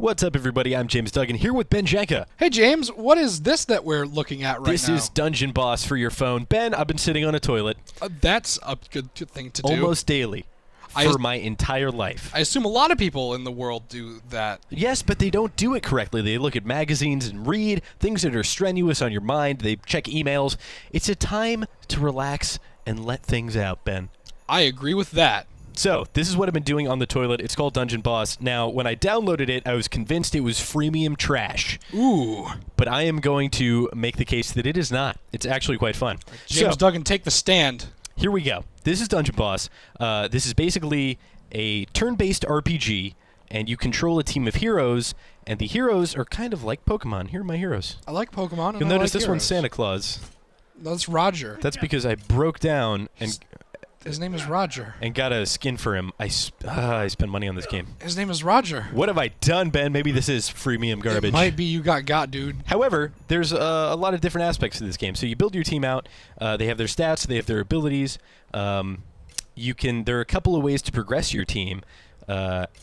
What's up, everybody? I'm James Duggan here with Ben Janka. Hey, James, what is this that we're looking at right now? This is Dungeon Boss for your phone. Ben, I've been sitting on a toilet. That's a good thing to do. Almost daily for my entire life. I assume a lot of people in the world do that. Yes, but they don't do it correctly. They look at magazines and read things that are strenuous on your mind. They check emails. It's a time to relax and let things out, Ben. I agree with that. So, this is what I've been doing on the toilet. It's called Dungeon Boss. Now, when I downloaded it, I was convinced it was freemium trash. Ooh. But I am going to make the case that it is not. It's actually quite fun. James Duggan, take the stand. Here we go. This is Dungeon Boss. This is basically a turn-based RPG, and you control a team of heroes, and the heroes are kind of like Pokemon. Here are my heroes. I like Pokemon, and You'll I notice like this heroes. one's Santa Claus. That's Roger. That's because I broke down and... His name is Roger. And got a skin for him. I spent money on this game. His name is Roger. What have I done, Ben? Maybe this is freemium garbage. It might be you got, dude. However, there's a lot of different aspects to this game. So you build your team out. They have their stats. They have their abilities. There are a couple of ways to progress your team.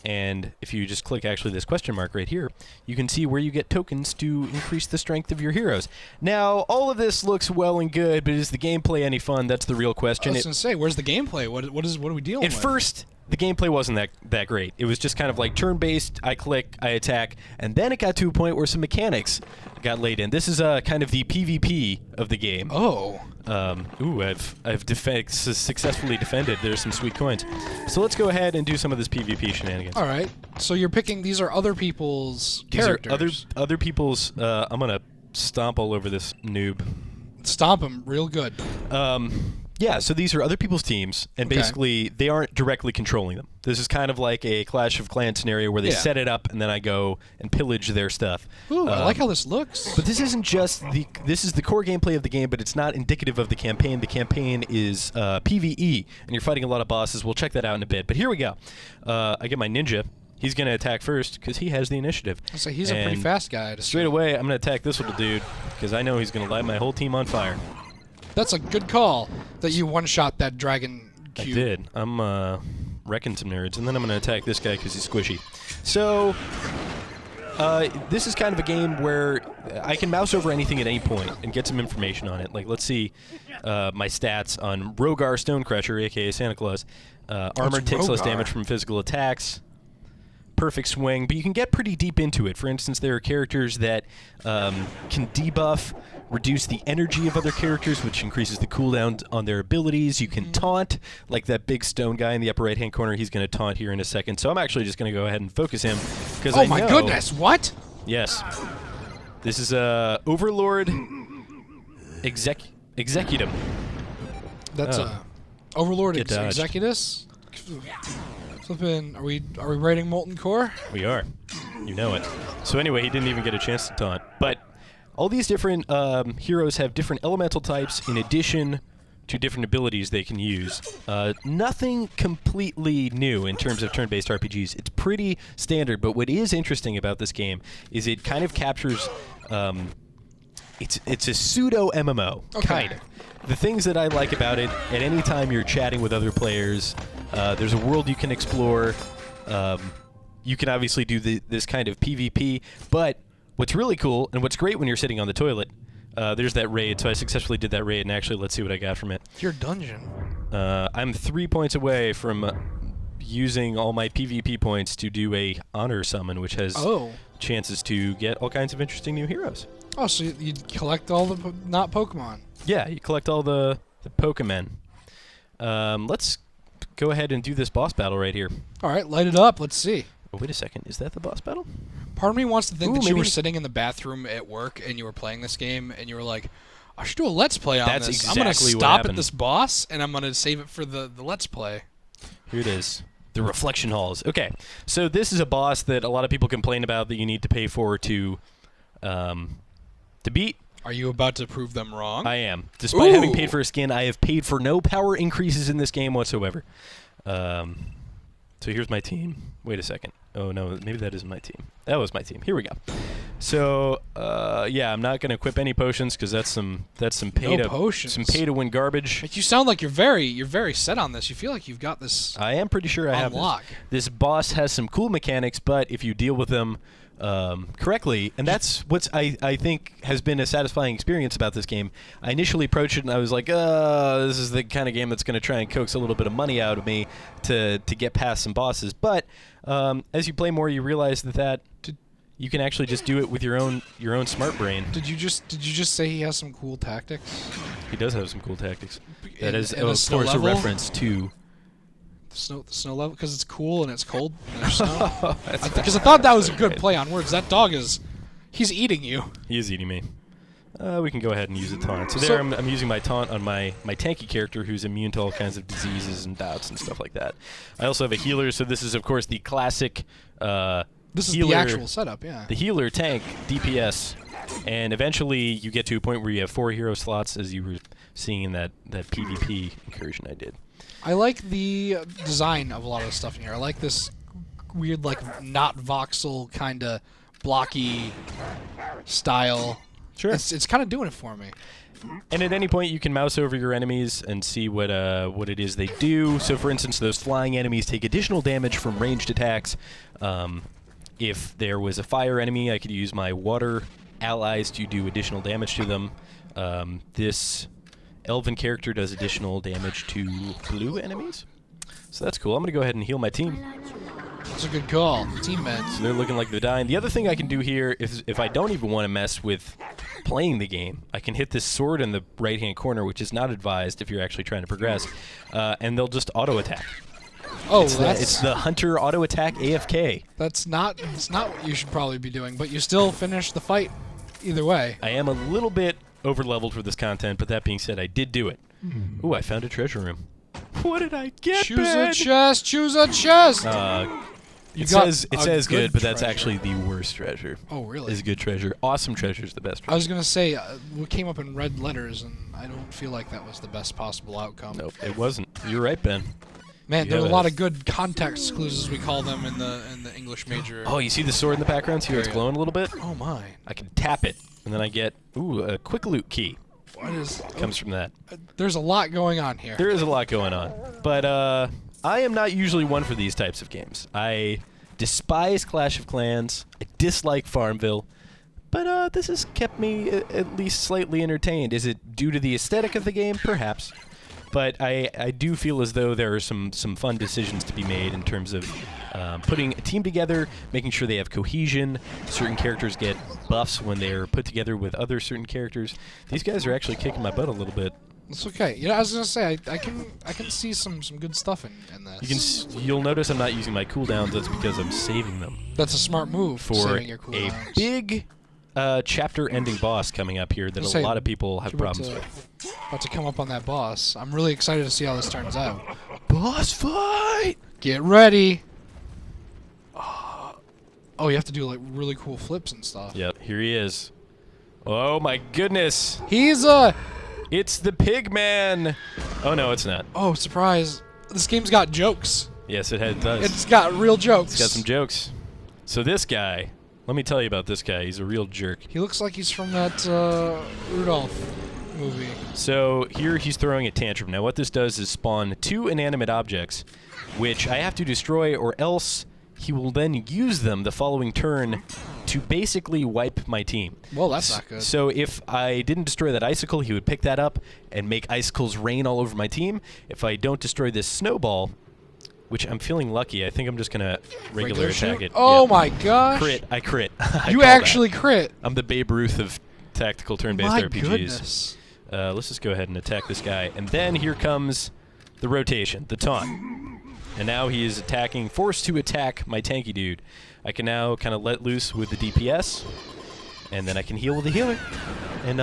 And if you just click actually this question mark right here, you can see where you get tokens to increase the strength of your heroes. Now, all of this looks well and good, but is the gameplay any fun? That's the real question. I was going to say, where's the gameplay? What are we dealing with? At first, the gameplay wasn't that great. It was just kind of like turn-based, I click, I attack, and then it got to a point where some mechanics got laid in. This is kind of the PvP of the game. Oh. I've successfully defended. There's some sweet coins. So let's go ahead and do some of this PvP shenanigans. All right. So you're picking, these are other people's characters. Other people's, I'm going to stomp all over this noob. Stomp him real good. Yeah, so these are other people's teams, and basically they aren't directly controlling them. This is kind of like a Clash of Clans scenario where they set it up, and then I go and pillage their stuff. Ooh, I like how this looks. But this isn't just this is the core gameplay of the game, but it's not indicative of the campaign. The campaign is PvE, and you're fighting a lot of bosses. We'll check that out in a bit. But here we go. I get my ninja. He's going to attack first because he has the initiative. So he's a pretty fast guy. Straight away, I'm going to attack this little dude because I know he's going to light my whole team on fire. That's a good call that you one-shot that dragon cube. I did. I'm wrecking some nerds, and then I'm going to attack this guy because he's squishy. So, this is kind of a game where I can mouse over anything at any point and get some information on it. Like, let's see my stats on Rogar Stonecrusher, a.k.a. Santa Claus. Armor takes less damage from physical attacks. Perfect swing, but you can get pretty deep into it. For instance, there are characters that can debuff, reduce the energy of other characters, which increases the cooldown on their abilities. You can taunt, like that big stone guy in the upper right-hand corner. He's going to taunt here in a second. So I'm actually just going to go ahead and focus him. Oh my goodness, what? Yes. This is Overlord Executum. That's Overlord Executus? Flippin', are we raiding Molten Core? We are. You know it. So anyway, he didn't even get a chance to taunt. But all these different heroes have different elemental types in addition to different abilities they can use. Nothing completely new in terms of turn-based RPGs. It's pretty standard, but what is interesting about this game is it kind of captures... It's a pseudo-MMO, kind of. The things that I like about it, at any time you're chatting with other players, there's a world you can explore. You can obviously do this kind of PvP, but what's really cool, and what's great when you're sitting on the toilet, there's that raid, so I successfully did that raid, and actually, let's see what I got from it. Your dungeon. I'm 3 points away from using all my PvP points to do a honor summon, which has chances to get all kinds of interesting new heroes. Oh, so you collect all the not Pokemon. Yeah, you collect all the Pokemon. Let's go ahead and do this boss battle right here. All right, light it up. Let's see. Oh, wait a second. Is that the boss battle? Part of me wants to think that you were sitting in the bathroom at work and you were playing this game and you were like, I should do a Let's Play on this. Exactly I'm going to stop at this boss and I'm going to save it for the Let's Play. Here it is. The Reflection Halls. Okay, so this is a boss that a lot of people complain about that you need to pay for to beat. Are you about to prove them wrong? I am. Despite having paid for a skin, I have paid for no power increases in this game whatsoever. So here's my team. Wait a second. Oh, no, maybe that isn't my team. That was my team. Here we go. So, yeah, I'm not going to equip any potions because that's some pay to win garbage. But you sound like you're very set on this. You feel like you've got this. I am pretty sure I have lock. This boss has some cool mechanics, but if you deal with them correctly, and that's what I think has been a satisfying experience about this game. I initially approached it and I was like, this is the kind of game that's going to try and coax a little bit of money out of me to get past some bosses. But as you play more, you realize that you can actually just do it with your own smart brain. Did you just say he has some cool tactics? He does have some cool tactics. That is, in a of snow course, level? a reference to The snow level, because it's cool and it's cold and there's snow. Because I thought that was a good play on words. That dog he's eating you. He is eating me. We can go ahead and use a taunt. So there, I'm using my taunt on my tanky character who's immune to all kinds of diseases and doubts and stuff like that. I also have a healer, so this is, of course, the classic This is healer, the actual setup, yeah. The healer, tank, DPS, and eventually you get to a point where you have 4 hero slots, as you were seeing in that PvP incursion I did. I like the design of a lot of the stuff in here. I like this weird, like, not voxel kind of blocky style. Sure. It's kind of doing it for me. And at any point, you can mouse over your enemies and see what it is they do. So, for instance, those flying enemies take additional damage from ranged attacks. If there was a fire enemy, I could use my water allies to do additional damage to them. This elven character does additional damage to blue enemies. So that's cool. I'm going to go ahead and heal my team. That's a good call. Team men. So they're looking like they're dying. The other thing I can do here is if I don't even want to mess with playing the game, I can hit this sword in the right-hand corner, which is not advised if you're actually trying to progress, and they'll just auto-attack. Oh, it's the hunter auto-attack AFK. That's not what you should probably be doing, but you still finish the fight either way. I am a little bit over-leveled for this content, but that being said, I did do it. Ooh, I found a treasure room. What did I get, Choose Ben? a chest. Choose a chest. It says good, but that's actually the worst treasure. Oh, really? Is a good treasure. Awesome treasure is the best treasure. I was going to say, what came up in red letters, and I don't feel like that was the best possible outcome. Nope, it wasn't. You're right, Ben. Man, there are a lot of good context clues, as we call them in the English major. Oh, you see the sword in the background? See how it's glowing a little bit? Oh, my. I can tap it, and then I get, a quick loot key. What is... Comes from that. There's a lot going on here. There is a lot going on. But I am not usually one for these types of games. I despise Clash of Clans. I dislike Farmville. But this has kept me at least slightly entertained. Is it due to the aesthetic of the game? Perhaps. But I do feel as though there are some fun decisions to be made in terms of putting a team together, making sure they have cohesion. Certain characters get buffs when they're put together with other certain characters. These guys are actually kicking my butt a little bit. It's okay. You know, I was gonna say I can see some good stuff in this. You'll notice I'm not using my cooldowns. That's because I'm saving them. That's a smart move for saving your a cooldowns. big chapter-ending boss coming up here that a lot of people have problems with. About to come up on that boss. I'm really excited to see how this turns out. Boss fight! Get ready. Oh, you have to do like really cool flips and stuff. Yep, here he is. Oh my goodness! He's It's the pig man! Oh no, it's not. Oh, surprise! This game's got jokes. Yes, it does. It's got real jokes. It's got some jokes. So this guy, let me tell you about this guy. He's a real jerk. He looks like he's from that Rudolph movie. So here he's throwing a tantrum. Now what this does is spawn 2 inanimate objects, which I have to destroy, or else he will then use them the following turn to basically wipe my team. Well, that's not good. So if I didn't destroy that icicle, he would pick that up and make icicles rain all over my team. If I don't destroy this snowball, which I'm feeling lucky, I think I'm just going to regular attack it. Oh yeah. my gosh. Crit. I crit. You actually crit. I'm the Babe Ruth of tactical turn-based My RPGs. goodness. Let's just go ahead and attack this guy. And then here comes the rotation, the taunt. And now he is forced to attack my tanky dude. I can now kind of let loose with the DPS, and then I can heal with the healer. And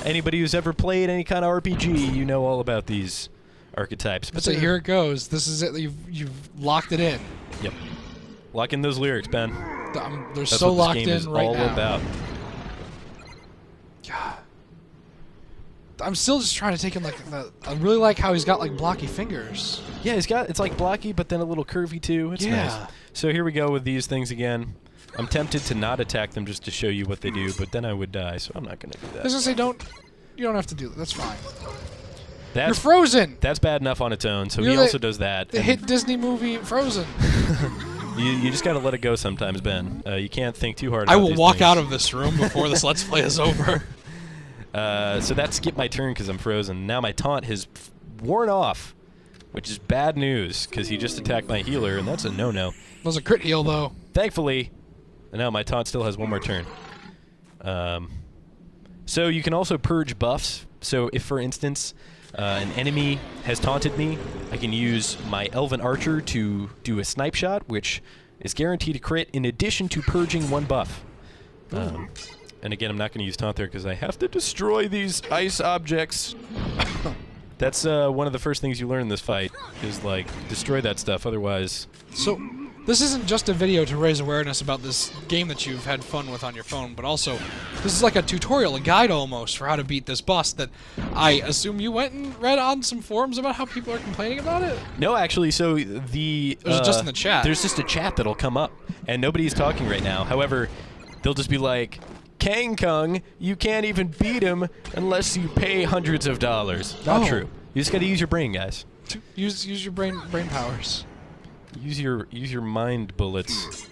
anybody who's ever played any kind of RPG, you know all about these archetypes. So here it goes. This is it. You've locked it in. Yep. Lock in those lyrics, Ben. They're That's so what locked this game in is right all now. about. God. I'm still just trying to take in I really like how he's got like blocky fingers. Yeah, it's like blocky, but then a little curvy too. It's nice. So here we go with these things again. I'm tempted to not attack them just to show you what they do, but then I would die, so I'm not going to do that. I was gonna say you don't have to do that. That's fine. That's, You're Frozen. That's bad enough on its own. So You're he also does that. The hit Disney movie Frozen. You just gotta let it go sometimes, Ben. You can't think too hard about I will these walk things. out of this room before this Let's Play is over. So that skipped my turn because I'm frozen. Now my taunt has worn off, which is bad news because he just attacked my healer, and that's a no-no. That was a crit heal, though. Thankfully, no, my taunt still has one more turn. So you can also purge buffs. So if, for instance, an enemy has taunted me, I can use my Elven Archer to do a snipe shot, which is guaranteed to crit in addition to purging one buff. And again, I'm not going to use taunt there because I have to destroy these ice objects. That's one of the first things you learn in this fight, is, like, destroy that stuff, otherwise... So, this isn't just a video to raise awareness about this game that you've had fun with on your phone, but also, this is like a tutorial, a guide almost, for how to beat this boss that I assume you went and read on some forums about how people are complaining about it? No, actually, so the... It was just in the chat. There's just a chat that'll come up, and nobody's talking right now. However, they'll just be like... Kang Kung, you can't even beat him unless you pay hundreds of dollars. Not true. You just gotta use your brain, guys. Use your brain powers. Use your mind bullets.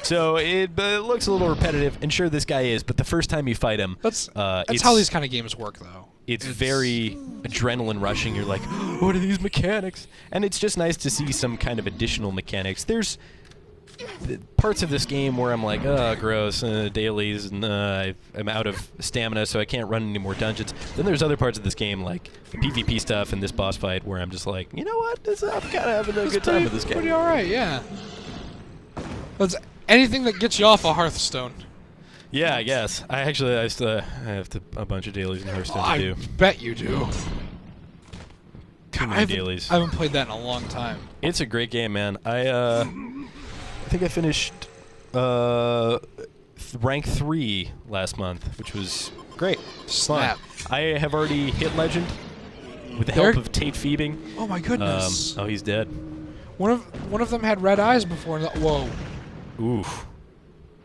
So it looks a little repetitive, and sure this guy is, but the first time you fight him, That's how these kind of games work, though. It's very adrenaline rushing. You're like, what are these mechanics? And it's just nice to see some kind of additional mechanics. There's parts of this game where I'm like, gross, dailies, and I'm out of stamina, so I can't run any more dungeons. Then there's other parts of this game, like the PvP stuff and this boss fight, where I'm just like, you know what? I'm kind of having a good time with this game. Pretty alright, yeah. That's anything that gets you off a Hearthstone. Yeah, I guess. I have a bunch of dailies in Hearthstone to do. I bet you do. Too many dailies. I haven't played that in a long time. It's a great game, man. I think I finished rank 3 last month, which was great. Snap. Fun. I have already hit legend with the help of Tate Phoebing. Oh my goodness. Oh, he's dead. One of them had red eyes before. Whoa. Oof.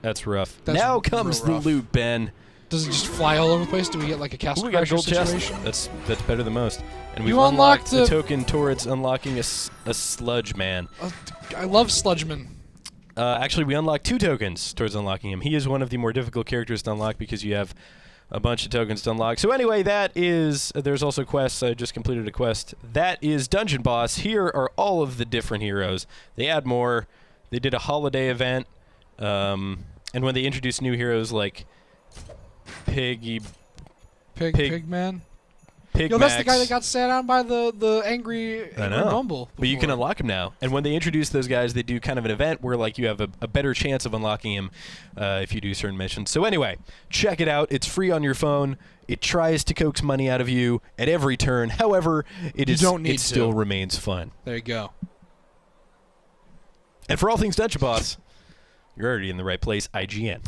That's rough. That's now comes the rough. loot, Ben. Does it just fly all over the place? Do we get like a castle We got a crasher gold situation? chest. That's better than most. And we've You unlocked the token towards unlocking a sludge man. I love Sludgeman. Actually, we unlocked 2 tokens towards unlocking him. He is one of the more difficult characters to unlock because you have a bunch of tokens to unlock. So anyway, that is... there's also quests. I just completed a quest. That is Dungeon Boss. Here are all of the different heroes. They add more. They did a holiday event. And when they introduced new heroes like Pigman. Yo, that's the guy that got sat on by the angry Bumble. But you can unlock him now. And when they introduce those guys, they do kind of an event where like you have a better chance of unlocking him if you do certain missions. So anyway, check it out. It's free on your phone. It tries to coax money out of you at every turn. However, it still remains fun. There you go. And for all things Dungeon Boss, you're already in the right place, IGN.